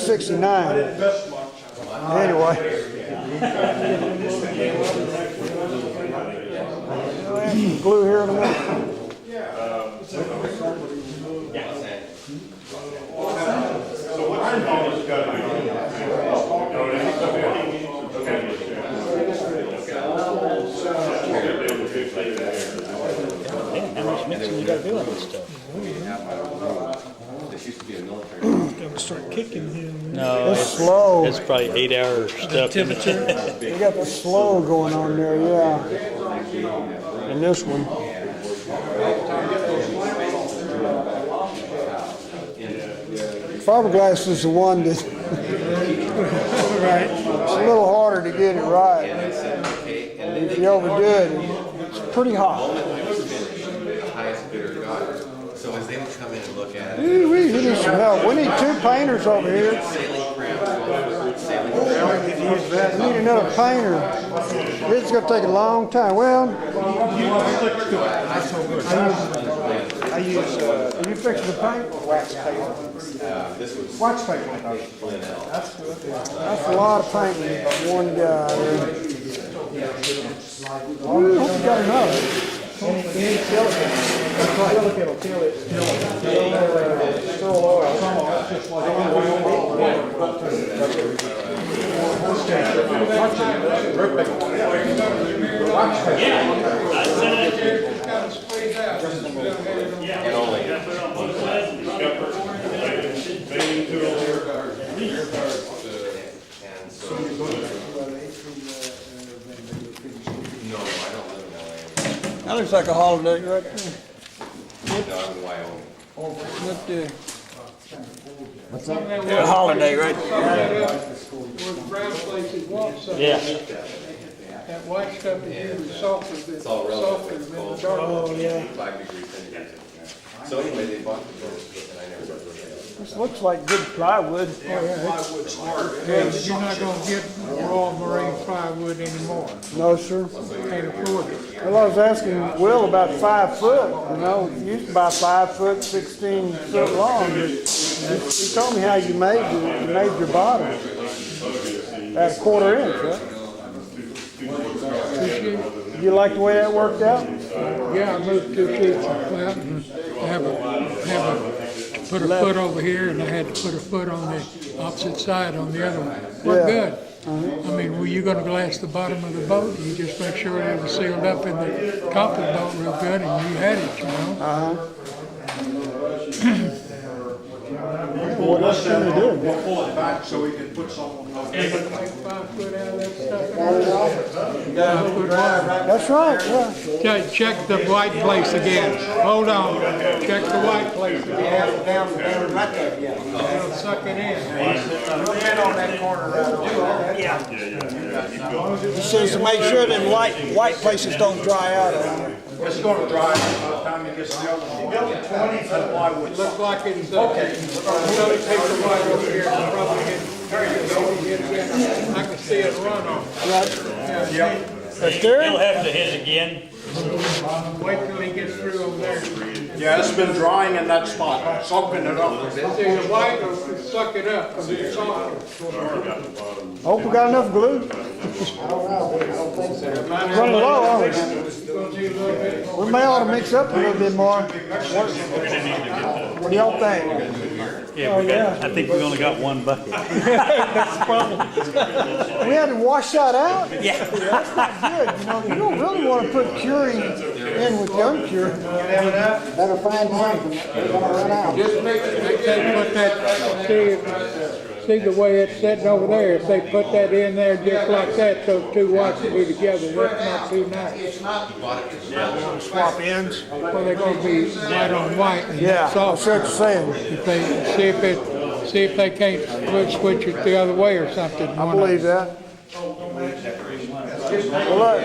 69. Anyway. Glue here in a minute. How much mixing you got to do on this stuff? This used to be a military. Gotta start kicking him. No, It's slow. it's probably 8 hour stuff. Temperature. You got the slow going on there, yeah. And this one. Fiberglass is the one that Right. it's a little harder to get it right. If you overdo it, it's pretty hot. The highest bidder got it. So as they would come in and look at it, We need some help. We need 2 painters over here. sailing craft, sailing We need another painter. It's gonna take a long time. Well, I use are you fixing the paint? wax paper. this was Wax paper. That's a lot of painting for one guy there. Oh, I hope you got another. It'll kill it. Still oil. Just like and only. And so, no, I don't live in LA. That looks like a holiday right there. No, I'm in Wyoming. Look there. A holiday right there. Where the brown places walk, so Yeah. that white stuff is usually softer than, It's all relative. It's than the cold. dark. Oh, yeah. 5 degrees centigrade. So anyway, they bought the boat, and I never got rid of it. This looks like good plywood. Yeah, but you're not gonna get raw marine plywood anymore. No, sir. Can't afford it. Well, I was asking Will about 5 foot. You know, you used to buy 5 foot, 16 foot long. But he told me how you made your bottom at a 1/4 inch, right? You like the way that worked out? Yeah, I moved 2 sheets of flat and put a foot over here, and I had to put a foot on the opposite side on the other one. Worked Yeah. good. I mean, were you gonna glass the bottom of the boat? You just make sure it was sealed up in the top of the boat real good, and you had it, you know? What else can you do? We'll pull it back so we can put some on the. Take 5 foot out of that stuff. 5 foot wide. That's right, yeah. Check the white place again. Hold on. Check the white place again. Down right there, yeah. It'll suck it in. Put it on that corner right there. He says to make sure that white places don't dry out. It's gonna dry by the time it gets the other one. That's plywood. It looks like it's, okay. Somebody take the white over here and probably hit it again. I can see it run on. Yeah. But there, He'll have to hit again. Wait till he gets through over there. Yeah, it's been drying in that spot, soaking it up. See, the white will suck it up, because it's softer. hope we got enough glue. Running low, aren't we? We may ought to mix up a little bit more. What do y'all think? Yeah, I think we only got 1 bucket. That's the problem. We had to wash that out? Yeah. That's not good. You know, you don't really want to put curing in with the uncured. Better find something. They're gonna run out. Just make sure they put that, see the way it's sitting over there, if they put that in there just like that, those 2 whites will be together, that's not too nice. Swap ends. Well, they're gonna be white on white and Yeah, I soft. see what you're saying. If they, see if they can't switch it the other way or something. I believe that. Well, look.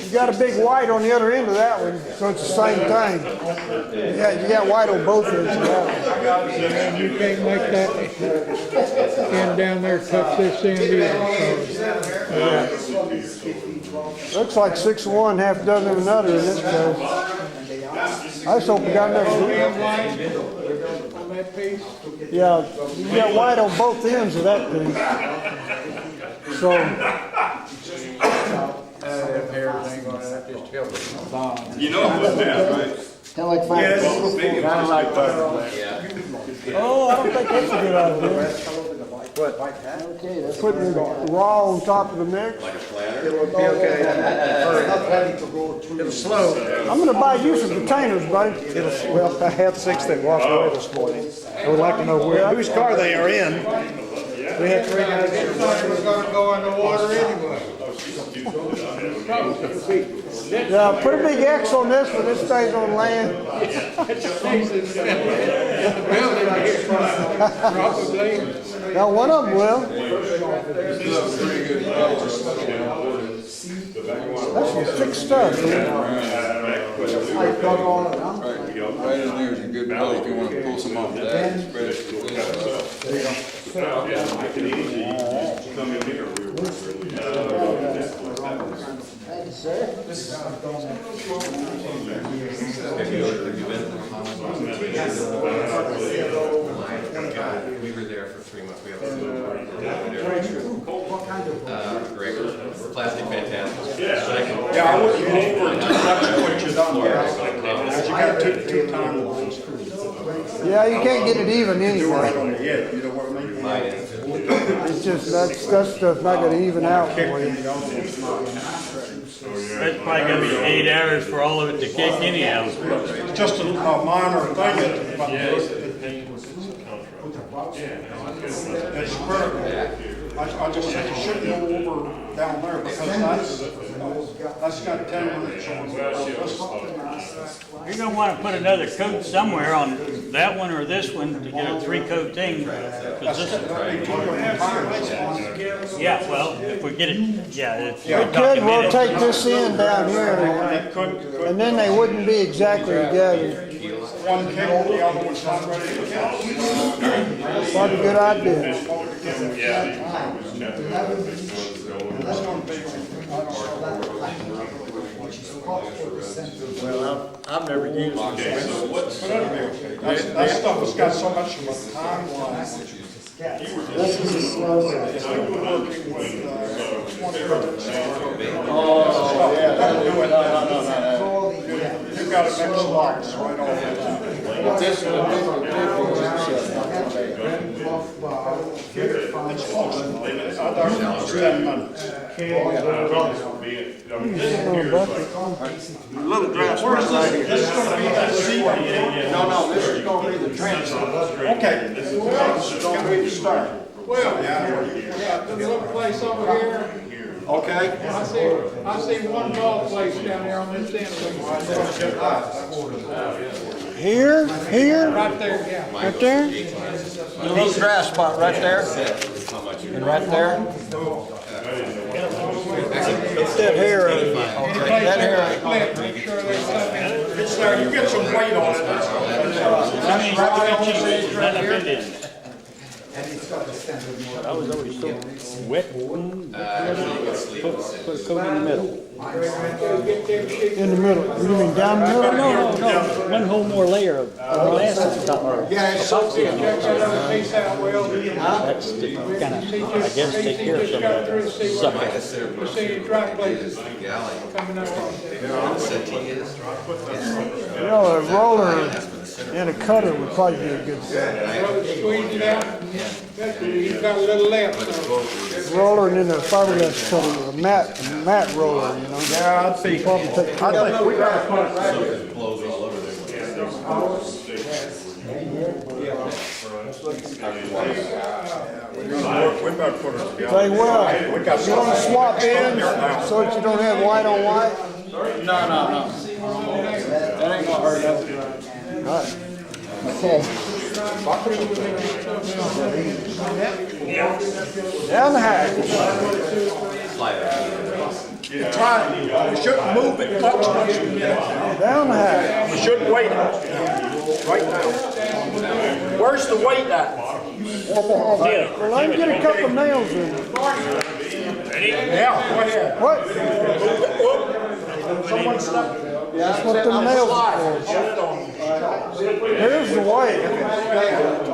You got a big white on the other end of that one, so it's the same thing. Yeah, you got white on both ends of that And you can't make that end down there touch this end either, one. Looks like 6 of one, half dozen of another in this case. I just hope we got enough. On that piece? Yeah, you got white on both ends of that thing. So, Everything on that, just help us. You know it was down, right? kind of like fire. Oh, I don't think that's a good idea. Okay, that's putting it raw on top of the mix. It'll be okay. It'll slow. I'm gonna buy you some containers, buddy. Well, I had 6 that walked away this morning. I would like to know whose car they are in. We had 3 guys here. It's gonna go in the water anyway. Yeah, put a big X on this when this stays on land. Probably. Now, one of them will. That's some thick stuff, man. Right in there is a good belly if you want to pull some off that. Spread it. Thank you, sir. We were there for 3 months. We have a Greg, plastic fantastic. Yeah, I wouldn't go over too much of what you done there. Because you got two timelines. Yeah, you can't get it even anyway. Yeah, you know what I mean? It's just, that stuff's not gonna even out for you. That's probably gonna be 8 hours for all of it to kick anyhow. It's just a minor thing. But it's critical. I just said you shouldn't go over down there because that's got 10 minutes on it. You're gonna wanna put another coat somewhere on that one or this one to get a 3-coat thing. 'Cause this, yeah, well, if we get it, yeah. We could rotate this in down here, and then they wouldn't be exactly together. One cable, the other one's not ready to catch. Probably a good idea. Well, I've never used it. That stuff has got so much of a timeline. Oh, yeah. You've got to mix the locks right off the top. It's close. It's 10 minutes. Little grass right here. This is going to be that seat. No, this is going to be the transom. Okay. This is going to be the start. Well, yeah, the little place over here, Okay. I see one ball place down there on this end. Here, Right there, yeah. right there. The little grass spot right there. And right there. It's that hair. That hair. Make sure there's something. It's there. You get some weight on it. I was always so wet. Put a coat in the middle. In the middle. You mean down the middle? No. One whole more layer of glass at the top. Yeah, it's something. Check that other piece out well. That's to kind of, I guess, take care of some of the sucker. You see dry places coming out. You know, a roller and a cutter would probably be a good thing. Squeeze it out. You've got a little left. So. Roller and then a fiberglass cutter with a mat roller, you know. Yeah, I'd say. Probably take care of it. We got to put it right here. We better put it together. Say what? We got You want to swap ends so that you don't have white on white? No. That ain't gonna hurt nothing. Right. Okay. Down the hatch. Try it. We shouldn't move it much. Down the hatch. We shouldn't wait it. Right now. Where's the weight at? Well, let me get a couple nails in. Yeah, go ahead. What? Someone step. That's what the nails are for. Hold on. Here's the way.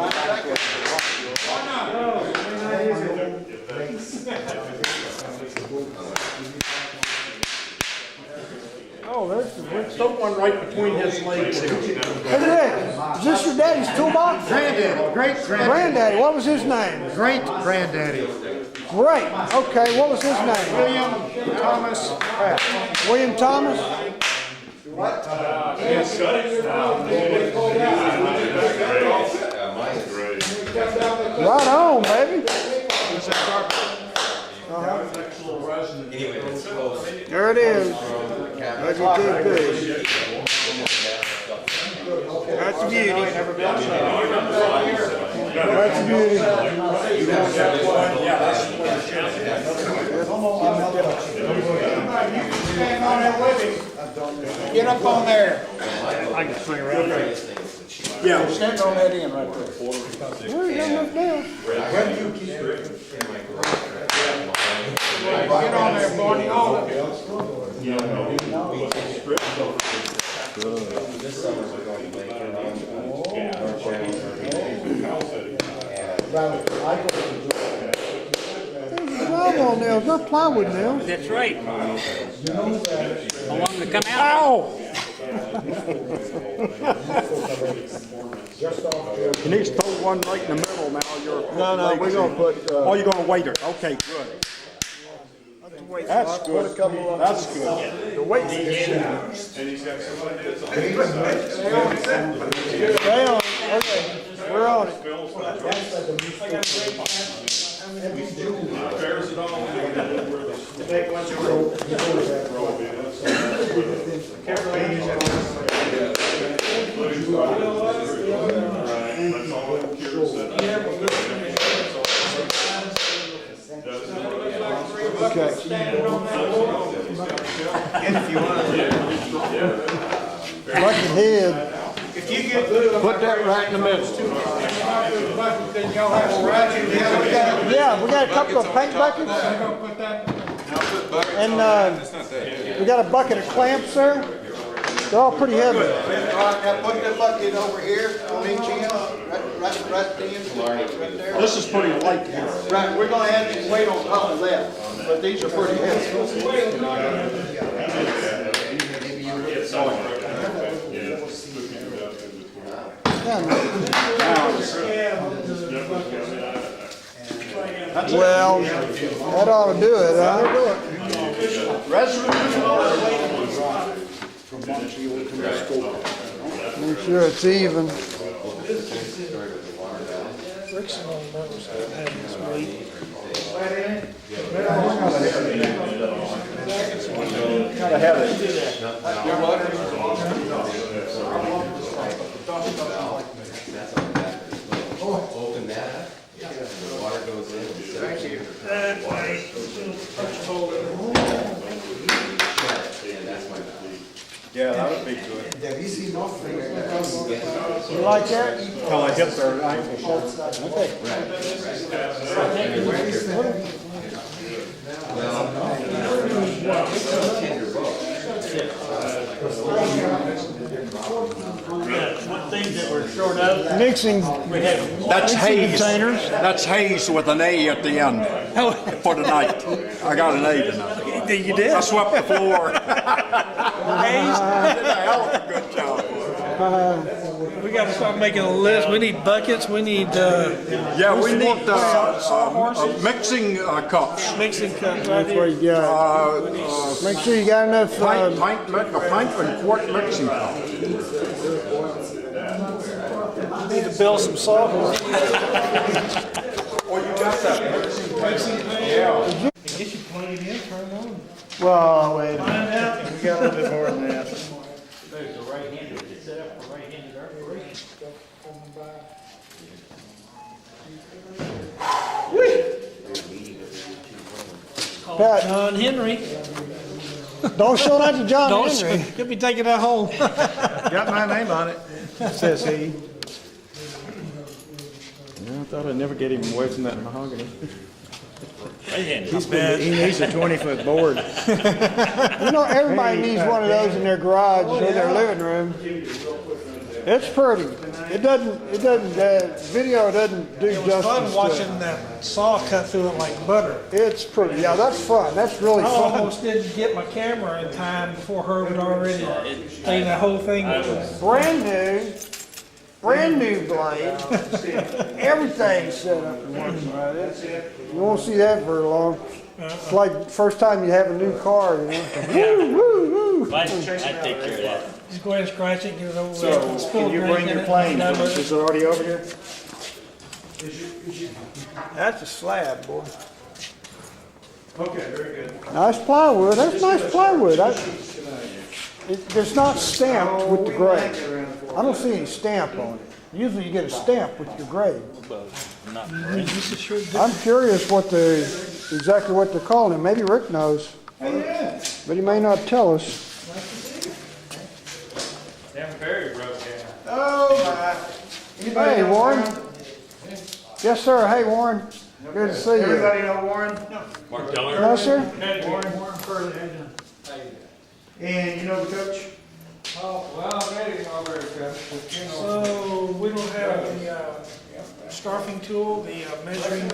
Oh, there's the brick. Stuck one right between his legs. Hey Rick, is this your daddy's toolbox? Granddaddy, great-granddaddy. Granddaddy, what was his name? Great-granddaddy. Great, okay, what was his name? William Thomas Pratt. William Thomas? Yes. Right on, baby. Anyway, it's close. There it is. That's your too good. That's a beauty. That's a beauty. Get up on there. I can swing around there. Yeah. Stand on that end right there. Where you got enough now? Get on there, Barney. On it. This summer we're going to make it There's drywall nails, not plywood nails. That's right. I want them to come out. Ow! You need to throw one right in the middle now. No, we're gonna put, Oh, you're gonna wait it. Okay, good. That's good. That's good. the weight. Stay on it, okay, we're on it. Okay. Bucket head. Put that right in the middle. Yeah, we got a couple of paint buckets. And we got a bucket of clamps there. They're all pretty heavy. All right, now put the bucket over here on each end, right at the end, right there. This is pretty light here. Right, we're gonna have this weight on top of that, but these are pretty heavy. Well, that ought to do it, huh? Make sure it's even. Gotta have it. Open that up. The water goes in. Thank you. Yeah, that would be good. You like that? Till I hit their ankle. One thing that we're short of, Mixing That's haze. containers. That's haze with an A at the end for tonight. I got an A tonight. you did? I swept the floor. Did a hell of a good job. We got to start making a list. We need buckets. We need Yeah, we need mixing cups. mixing cups. That's what you got. Make sure you got enough, A pint and quart mixing cup. Need to build some salt. Oh, you got that. Yeah. Get you plugged in, turn it on. well, wait. Find out. We got a little bit more than that. There's a right-handed, it's set up for right-handed operation. Pat, John Henry. don't show that to John Don't Henry. He'll be taking that home. Got my name on it, says he. I thought I'd never get him away from that mahogany. He's bad. He needs a 20-foot board. You know, everybody needs one of those in their garage or their living room. It's pretty. Video doesn't do It was justice fun to watching it. that saw cut through it like butter. It's pretty, yeah, that's fun, that's really I fun. almost didn't get my camera in time before Herb had already cleaned the whole thing. Brand new blade. Everything's set up and working right. You won't see that very long. It's like the first time you have a new car, you know. Woo, woo, woo. I take care of that. Just go ahead and scratch it, get it over with. So, Spill can you drink bring in your it, plane? done with it. Is it already over here? That's a slab, boy. Okay, very good. Nice plywood, that's nice plywood. It's not stamped with the grade. I don't see any stamp on it. Usually you get a stamp with your grade. I'm curious exactly what they're calling it. Maybe Rick knows. But he may not tell us. Oh, my. Hey, Warren. Yes, sir. Hey, Warren. Good to see you. Everybody know Warren? No, sir? Warren Furley. And you know the coach? Oh, well, I read it already, Coach. So we don't have the scarfing tool, the measuring.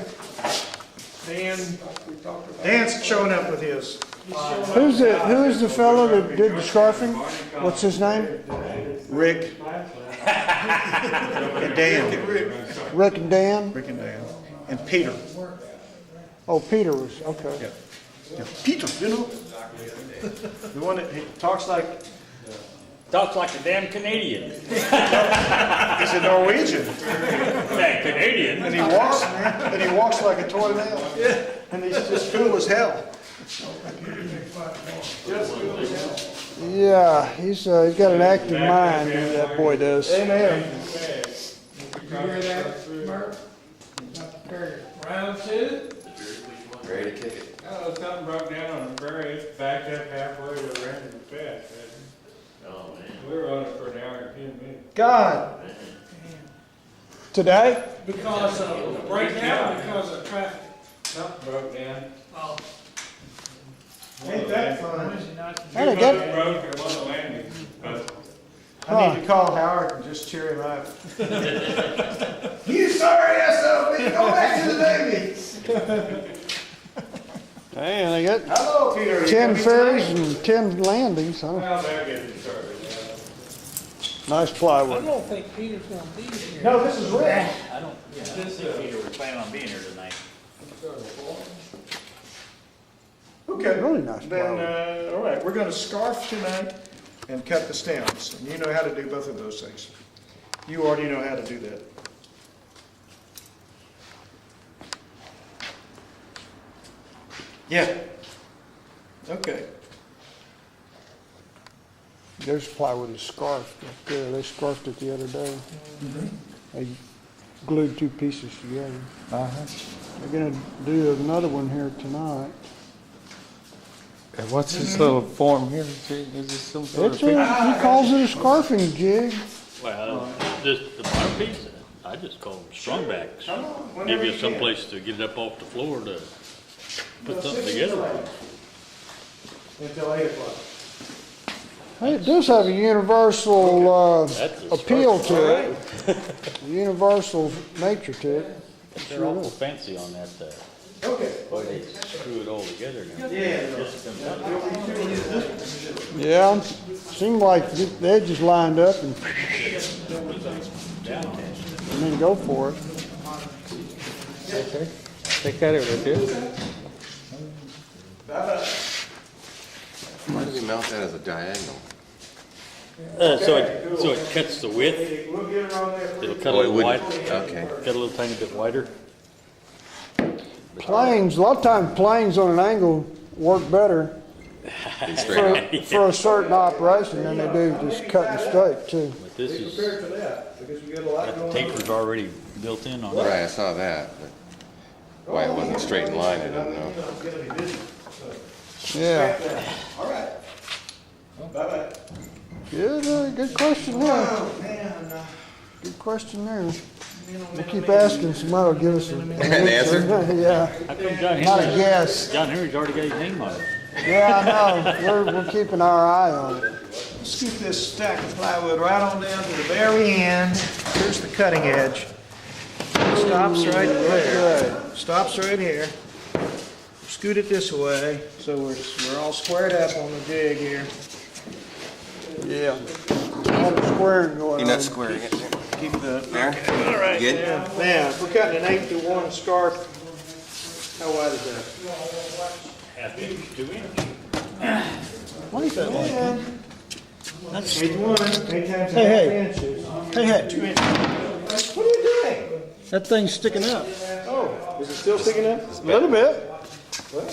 Dan's showing up with his. Who is the fellow that did the scarfing? What's his name? Rick. And Dan. Rick and Dan? Rick and Dan. And Peter. Oh, Peter was, okay. Yeah, Peter, you know? The one that he talks like, Talks like a damn Canadian. he's a Norwegian. That Canadian. And he walks like a tornado. And he's just cool as hell. Yeah, he's got an active mind, that boy does. Amen. You hear that, Mark? Round two. Ready to kick it. Oh, something broke down on the ferry, it's backed up halfway to the random fast. Oh, man. We were on it for an hour and 10 minutes. God. Today? Because of the breakdown, because of traffic. Something broke down. Oh, Ain't that fun? Hey, they got, Broke at one of the landings, but I need to call Howard and just cheer him up. You sorry SOB, go back to the Navy. man, they got Hello, Peter. 10 ferries and 10 landings, huh? well, they'll get it started. Nice I plywood. don't think Peter's gonna be here. No, this is Rick. I don't think Peter was planning on being here tonight. Okay. Really nice Then, plywood. all right, we're gonna scarf tonight and cut the stems. And you know how to do both of those things. You already know how to do that. Yeah. Okay. There's plywood is scarfed up there. They scarfed it the other day. They glued two pieces together. They're gonna do another one here tonight. What's this little form here? Is this some sort It's of? he calls it a scarfing jig. Well, just the bar piece, I just call them strung backs. Give you some place to get it up off the floor to put something together. Until 8 o'clock. Hey, it does have a universal That's a appeal to it. Universal nature to it. They're awful fancy on that, Okay. boy, they screw it all together now. Just comes out. Yeah, seemed like the edges lined up and then go for it. Okay. Take that over there. Why do we mount that as a diagonal? So it cuts the width, We'll get it on there. it'll cut a Oh, it little wouldn't, wider, okay. cut a little tiny bit wider. Planes, a lot of times planes on an angle work better It's straight. for a certain operation than they do just cutting straight too. But this is, Prepared for that, because we got a lot got the going on. tapers already built in on it. Right, I saw that, but why it wasn't straight in line, I don't know. It's gonna be busy. Yeah, All right. Bye-bye. good question there. Oh, man. Good question there. We'll keep asking, somebody will give us an answer? Yeah, How come John not a Henry, guess. John Henry's already got his name on it? Yeah, I know, we're keeping our eye on it. scoop this stack of plywood right on down to the very end. Here's the cutting edge. Stops right there. Stops right here. Scoot it this way, so we're all squared up on the dig here. Yeah. All the squaring going on. You're not squaring it. Keep the There? all right. Good? Yeah. Now, if we're cutting an 8-to-1 scarf, how wide is that? Half inch, 2 inch. What is that like? Yeah. That's 8-to-1. 8 times Hey, half hey. inches. Hey, hey, 2 inches. What are you doing? that thing's sticking up. Oh, is it still sticking up? A little bit. Well, do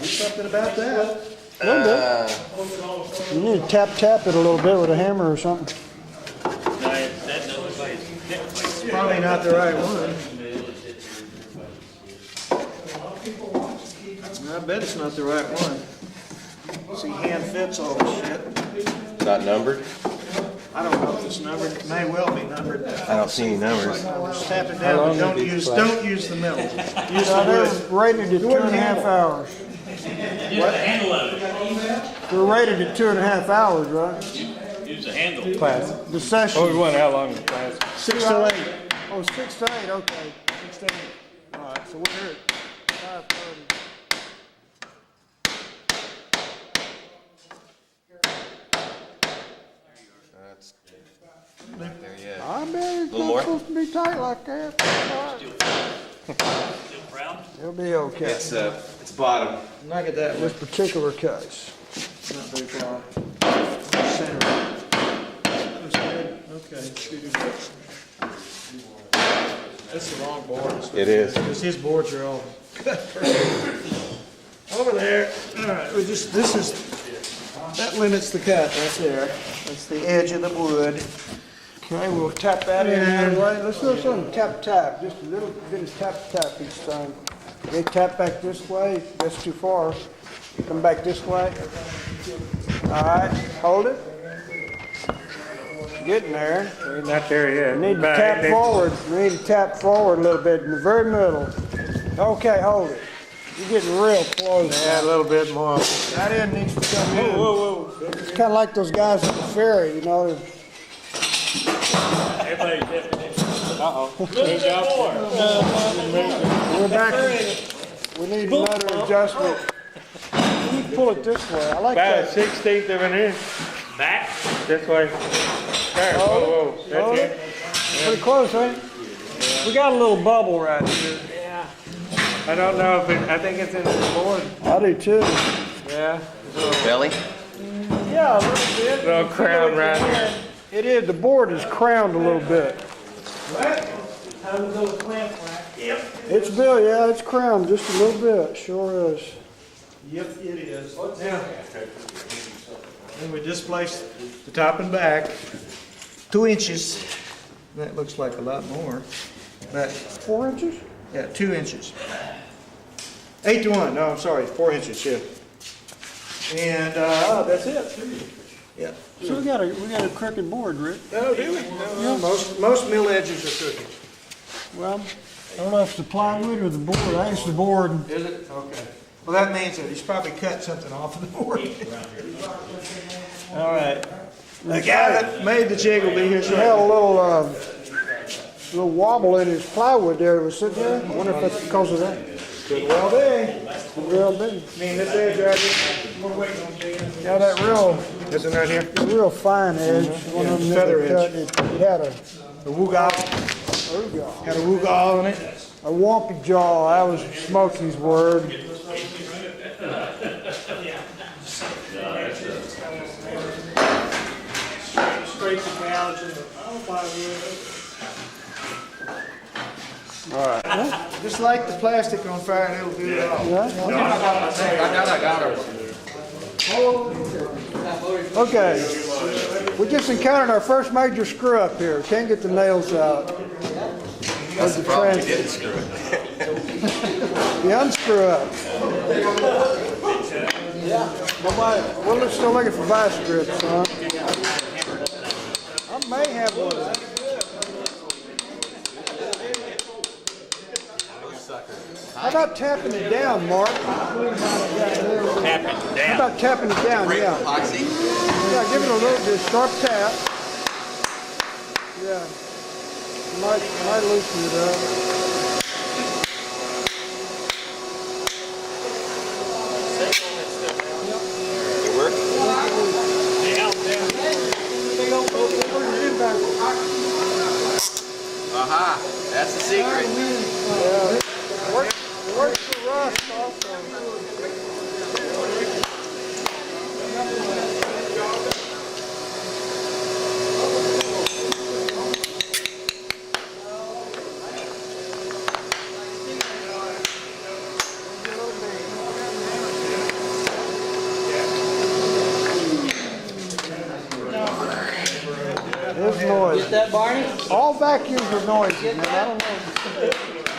something about that. A little bit. You need to tap it a little bit with a hammer or something. It's probably not the right one. I bet it's not the right one. See, hand fits all this shit. Not numbered? I don't know if it's numbered. It may well be numbered. I don't see any numbers. Just tap it down, but don't use the metal. Use Now, the they're wood. rated at 2.5 hours. Use the handle of it. They're rated at 2.5 hours, right? Use the handle. Class. The session. Oh, we wonder how long the class. 6 to 8. Oh, 6 to 8, okay. 6 to 8. All right, so we're here at 5:30. That's there, yeah. I bet it's Little not more? supposed to be tight like that. Still round? It'll be okay. It's bottom. Knock it that way. This particular case. Not very far. Center. That's good. Okay, shoot it up. That's the wrong board. It is. Because his boards are all cut. Over there. All right, that limits the cut right there. That's the edge of the wood. Okay, we'll tap that in that way. Let's do something tap, just a little bit of tap each time. Okay, tap back this way, that's too far. Come back this way. All right, hold it. Getting there. We're not there yet. You need to tap forward. You need to tap forward a little bit in the very middle. Okay, hold it. You're getting real close. Yeah, a little bit more. That end needs to come in. Whoa. It's kind of like those guys at the ferry, you know. Everybody's different. Uh-oh. We're back. We need another adjustment. You need to pull it this way. I like About a that. 16th of an inch. Back. This way. There. Whoa. Hold That's it. it. Pretty close, ain't it? We got a little bubble right here. I don't know if I think it's in the board. I do too. Yeah. Belly? Yeah, a little bit. Little crown right here. It is. The board is crowned a little bit. It's built, yeah, it's crowned just a little bit. Sure is. Yep, it is. Now, then we displace the top and back 2 inches. That looks like a lot more. But 4 inches? yeah, 2 inches. 8-to-1. No, I'm sorry, 4 inches. Yeah. And that's it. Yeah. So we got a crooked board, Rick. Oh, do we? No, most mill edges are crooked. Well, I don't know if it's the plywood or the board. I think it's the board. Is it? Okay. Well, that means that he's probably cut something off of the board. All right. The guy that made the jig will be here He had a shortly. little wobble in his plywood there that was sitting there. I wonder if that's because of that. Could well be. Real big. I mean, this edge right here, we're waiting on seeing. Yeah, that real Right here? real fine edge. One of them Feather that edge. cut, it had a The woogal. Had a woogal on it. a wampy jaw. That was Smokey's word. Straight to gouge and All right. just light the plastic on fire and it'll do it all. Okay. We just encountered our first major screw up here. Can't get the nails out. That's the problem. We didn't screw it. The unscrew up. We're still looking for vice grips, huh? I may have one. I How about tapping it down, Mark? Tap it How down. about tapping it down, Break yeah. epoxy. Yeah, give it a little bit, sharp tap. Yeah. Might loosen it up. It work? Aha, that's the secret. Yeah. It works for rust also. There's noise. Get that, Barney? All vacuums are noisy, man. I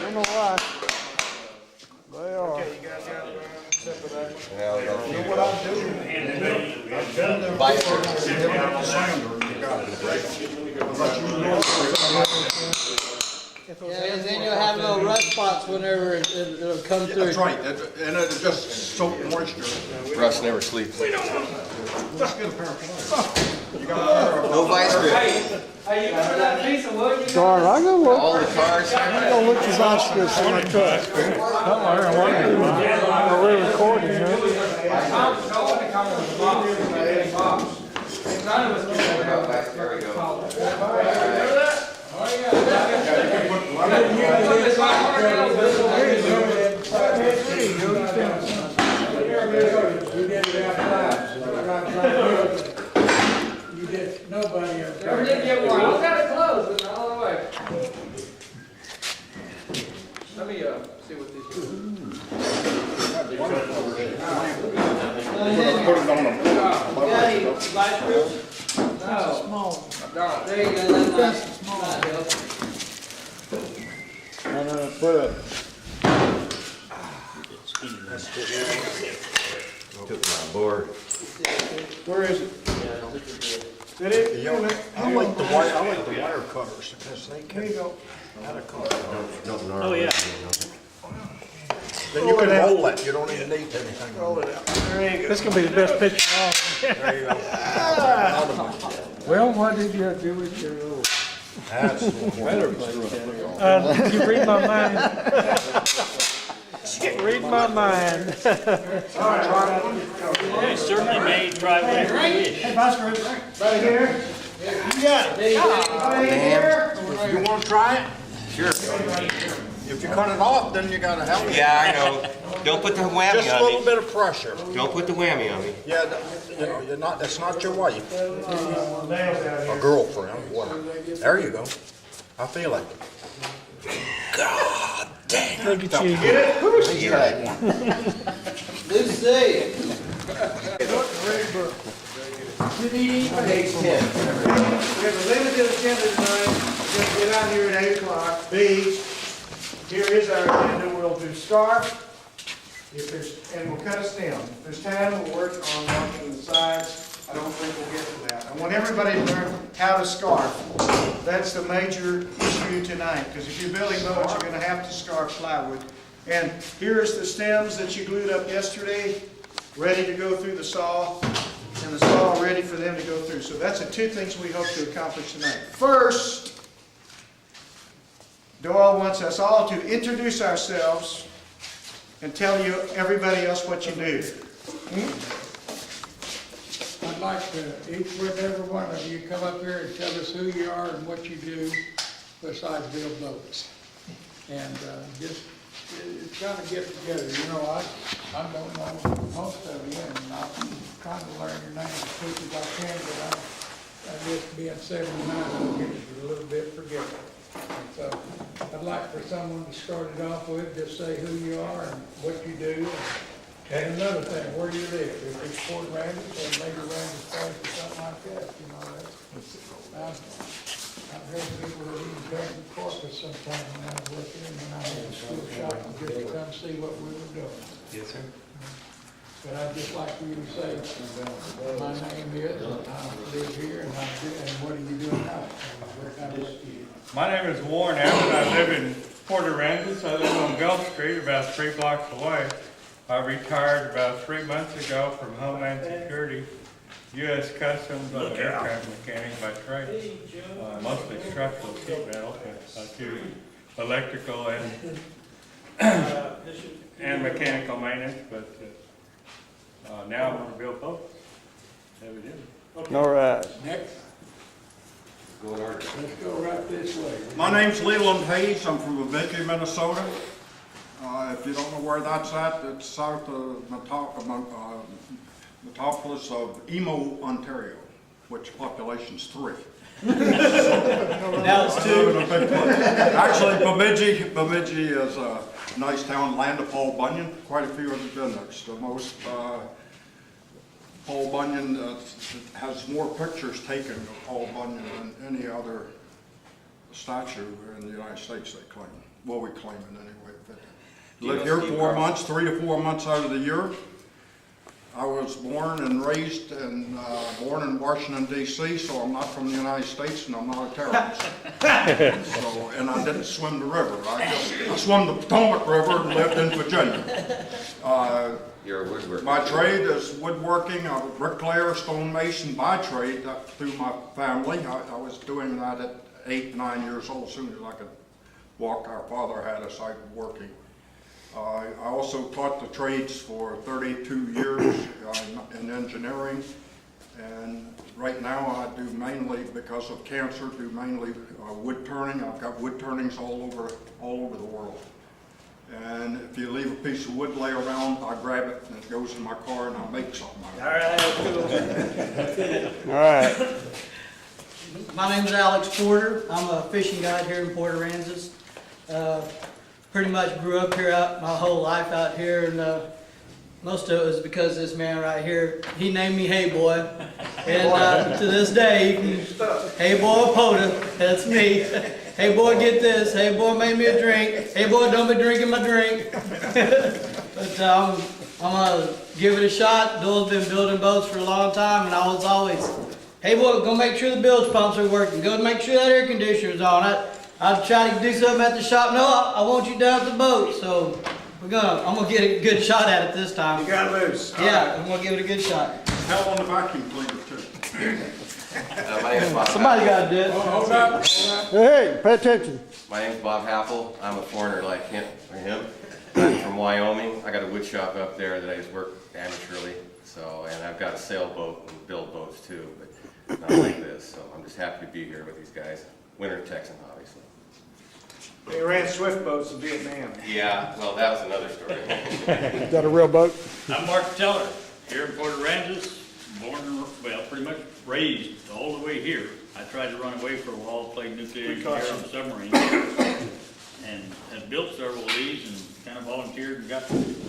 don't know why. They are. Yeah, and then you'll have little rust spots whenever it'll come through. That's right, and it'll just soak moisture. Russ never sleeps. Just get a pair of pliers. You got a pair of No vice grip. Hey, you remember that piece of wood you Darn, I'm gonna look. All the cars. I'm gonna look at vice grips when I cut. We're recording, huh? There we go. You did, nobody else. Never did get one. I got it closed, but not all the way. Let me see what these put it on a vice grips? No. Small. No. There you go. That's Small. I'm gonna put a. Took my board. Where is it? Did it? I like the wire cutters, because they There you go. Oh, yeah. then you can roll it, you don't even need anything. Roll it out. There you go. This is gonna be the best picture of all. There you go. Well, what did you do with your little? That's You read my mind. Read my mind. You certainly may try whatever you wish. Hey, vice grips, right here. You got it. Right here. You wanna try it? Sure. If you cut it off, then you gotta help me. Yeah, I know. Don't put the whammy Just a on little me. bit of pressure. Don't put the whammy on me. Yeah, you know, you're not, that's not your wife. Or girlfriend, whatever. There you go. I feel it. God damn. Look at you. Lucy. We have a limited agenda tonight. We're going to get out here at 8 o'clock. B, here is our agenda. We'll do scarf. And we'll cut a stem. If there's time, we'll work on marking the sides. I don't think we'll get to that. I want everybody to learn how to scarf. That's the major issue tonight, because if you're building boats, you're going to have to scarf plywood. And here's the stems that you glued up yesterday, ready to go through the saw, and the saw ready for them to go through. So that's the two things we hope to accomplish tonight. First, Doyle wants us all to introduce ourselves and tell you, everybody else, what you do. I'd like to, each and every one of you, come up here and tell us who you are and what you do besides build boats. And just kind of get together. You know, I don't know most of you, and I'm trying to learn your names as quick as I can, but I just being 79, I'll get a little bit forgetful. And so I'd like for someone to start it off with, just say who you are and what you do. And another thing, where do you live? If it's Fort Randall, then maybe Randall's Place or something like that, you know, I've heard people that even come to Corpus sometime when I was working, and when I had a school shop, just to come see what we were doing. Yes, sir. But I'd just like for you to say, my name is, and I live here, and and what are you doing now? My name is Warren Abbott. I live in Port Aransas. I live on Gulf Street, about 3 blocks away. I retired about 3 months ago from Homeland Security, U.S. Customs, I'm an aircraft mechanic by trade. Mostly structural sheet metal, but I do electrical and mechanical maintenance, but now I want to build boats. Evidently. All right. Next, Go in order. let's go right this way. My name's Leland Hayes, I'm from Bemidji, Minnesota. If you don't know where that's at, it's south of metropolis of Emo, Ontario, which population's 3. Now it's I live in a big place. Actually, Bemidji is a nice town, land of Paul Bunyan. Quite a few of them been there. It's the most, Paul Bunyan has more pictures taken of Paul Bunyan than any other statue in the United States, they claim. Well, we claim it anyway. But live here 4 months, 3 to 4 months out of the year. I was born and raised and born in Washington, D.C., so I'm not from the United States and I'm not a terrorist. So, and I didn't swim the river. I swam the Potomac River and lived in Virginia. You're a woodworker. My trade is woodworking. I'm a bricklayer, stonemason by trade through my family. I was doing that at 8, 9 years old. As soon as I could walk, our father had us out working. I also taught the trades for 32 years in engineering, and right now I do mainly, because of cancer, do mainly wood turning. I've got wood turnings all over the world. And if you leave a piece of wood lay around, I grab it and it goes in my car and I make something out of it. All right. My name's Alex Porter. I'm a fishing guide here in Port Aransas. Pretty much grew up here my whole life out here, and most of it was because this man right here, he named me Hey Boy. And to this day, Hey Boy Pota, that's me. Hey boy, get this. Hey boy, make me a drink. Hey boy, don't be drinking my drink. But I'm gonna give it a shot. Doyle's been building boats for a long time, and I was always, hey boy, go make sure the bilge pumps are working. Go make sure that air conditioner's on. I'd try to do something at the shop. No, I want you down at the boat. So I'm gonna get a good shot at it this time. You got loose. Yeah, I'm gonna give it a good shot. Hell on the vacuum cleaner too. My name's Bob Somebody Haffel. gotta do it. Hold up. Hey, pay attention. My name's Bob Haffel. I'm a foreigner like him. I'm from Wyoming. I got a wood shop up there that I just work amateurly. So, and I've got a sailboat and build boats too, but not like this. So I'm just happy to be here with these guys. Winter Texan, obviously. They ran swift boats in Vietnam. Yeah, well, that was another story. Is that a real boat? I'm Mark Teller, here in Port Aransas, born and, well, pretty much raised all the way here. I tried to run away for a while, played nuclear engineer on submarines, and have built several of these and kind of volunteered and got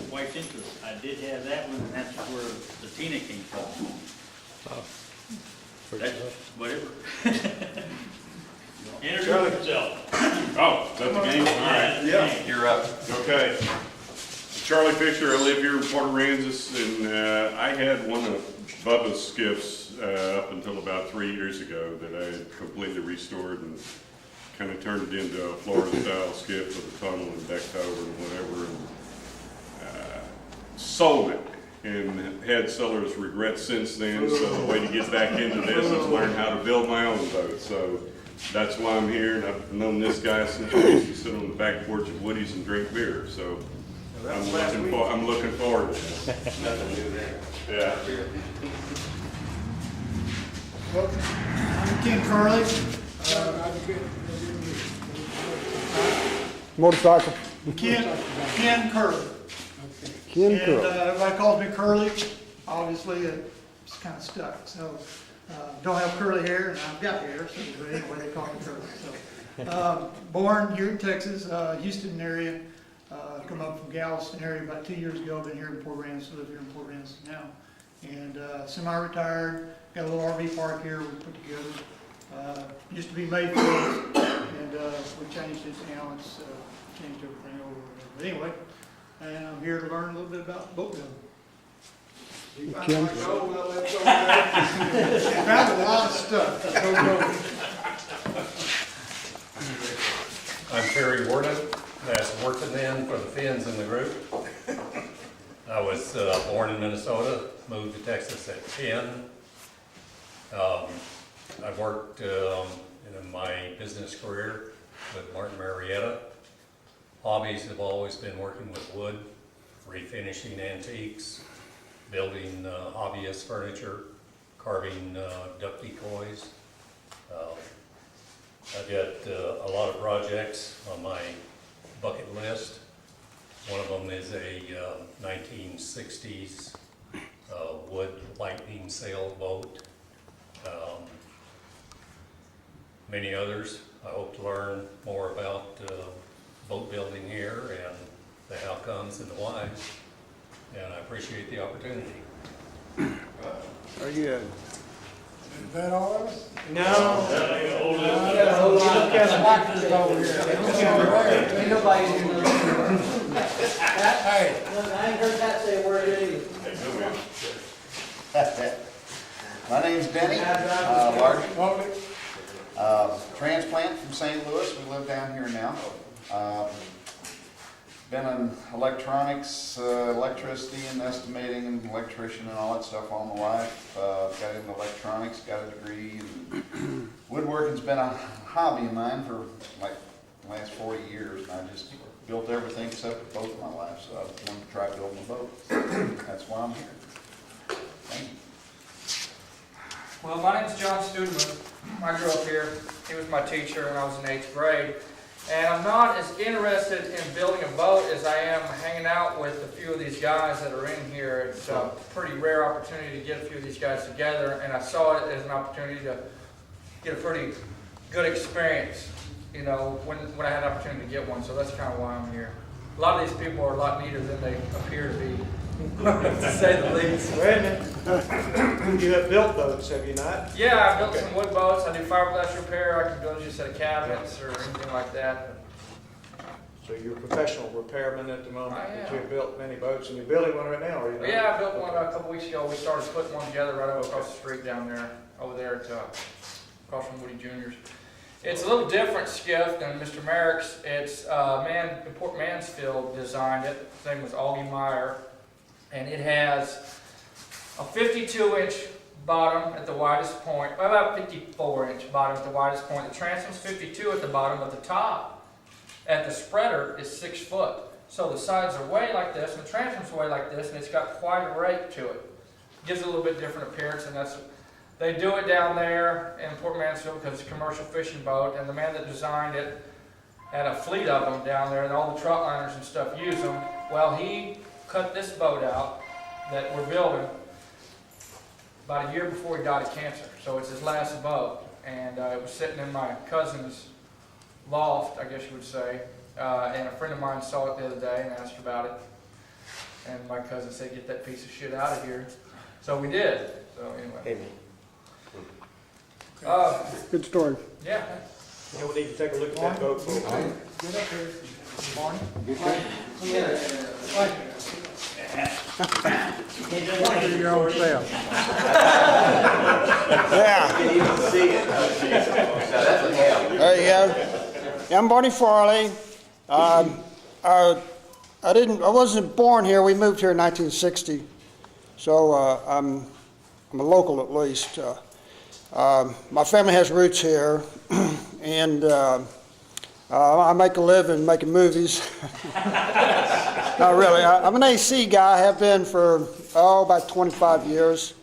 quite into it. I did have that one, and that's where the Tina came from. That's whatever. Introduce yourself. Oh, is that the game? All right. Yeah. You're up. Okay. Charlie Fisher, I live here in Port Aransas, and I had one of Bubba's skiffs up until about 3 years ago that I had completely restored and kind of turned it into a Florida-style skiff with a tunnel and deck tower and whatever, and sold it. And had seller's regrets since then, so the way to get back into this is learn how to build my own boat. So that's why I'm here, and I've known this guy since we used to sit on the back porch of Woody's and drink beer. So I'm looking forward to this. Nothing new there. Yeah. I'm Ken Curley. Motorcycle. Ken Curley. Ken And Curl. everybody calls me Curly. Obviously, it's kind of stuck. So, don't have curly hair, and I've got hair, so anyway, they call me Curly. So, born here in Texas, Houston area. Come up from Galveston area about 2 years ago. Been here in Port Aransas, live here in Port Aransas now. And semi-retired. Got a little RV park here we put together. Used to be Mayfield, and we changed it now. It's changed everything over. But anyway. And I'm here to learn a little bit about boat building. Ken. Found a lot of stuff. I'm Terry Warden. that's working then for the Finns in the group. I was born in Minnesota, moved to Texas at 10. I've worked in my business career with Martin Marietta. Hobbies have always been working with wood, refinishing antiques, building hobbyist furniture, carving duck decoys. I've got a lot of projects on my bucket list. One of them is a 1960s wood lightning sailboat. Many others. I hope to learn more about boat building here and the how comes and the whys. And I appreciate the opportunity. Very good. Is that all of us? No. Ain't nobody here knows. Hey, Look, I ain't heard that say a word either. My name's Denny, large public, transplant from St. Louis. We live down here now. Been in electronics, electricity and estimating and electrician and all that stuff all my life. Got into electronics, got a degree, and woodworking's been a hobby of mine for like the last 40 years. And I just built everything except a boat in my life, so I wanted to try building a boat. That's why I'm here. Thank you. Well, my name's John Studeman. I grew up here. He was my teacher when I was in 8th grade. And I'm not as interested in building a boat as I am hanging out with a few of these guys that are in here. It's a pretty rare opportunity to get a few of these guys together, and I saw it as an opportunity to get a pretty good experience, you know, when I had an opportunity to get one. So that's kind of why I'm here. A lot of these people are a lot neater than they appear to be, to say the least. You have built boats, have you not? Yeah, I built some wood boats. I do fiberglass repair. I can build you a set of cabinets or anything like that. So you're a professional repairman at the moment, I am. but you've built many boats, and you're building one right now, are you not? Yeah, I built one a couple weeks ago. We started putting one together right over across the street down there, over there at across from Woody Junior's. It's a little different skiff than Mr. Marek's. It's in Port Mansfield designed it. His name was Augie Meyer. And it has a 52-inch bottom at the widest point, well, about 54-inch bottom at the widest point. The transom's 52 at the bottom, but the top at the spreader is 6 foot. So the sides are way like this, and the transom's way like this, and it's got quite a rake to it. Gives it a little bit different appearance, and they do it down there in Port Mansfield because it's a commercial fishing boat, and the man that designed it had a fleet of them down there, and all the truck liners and stuff use them. Well, he cut this boat out that we're building about a year before he died of cancer. So it's his last boat, and it was sitting in my cousin's loft, I guess you would say, and a friend of mine saw it the other day and asked about it, and my cousin said, get that piece of shit out of here. So we did. So anyway. Good story. Yeah. Yeah, we need to take a look at that boat. get up here. Morning. Your own self. Yeah. You can even see it. That's a hell. There you go. Yeah, I'm Barney Farley. I wasn't born here. We moved here in 1960, so I'm a local at least. My family has roots here, and I make a living making movies. Not really. I'm an AC guy. I have been for about 25 years.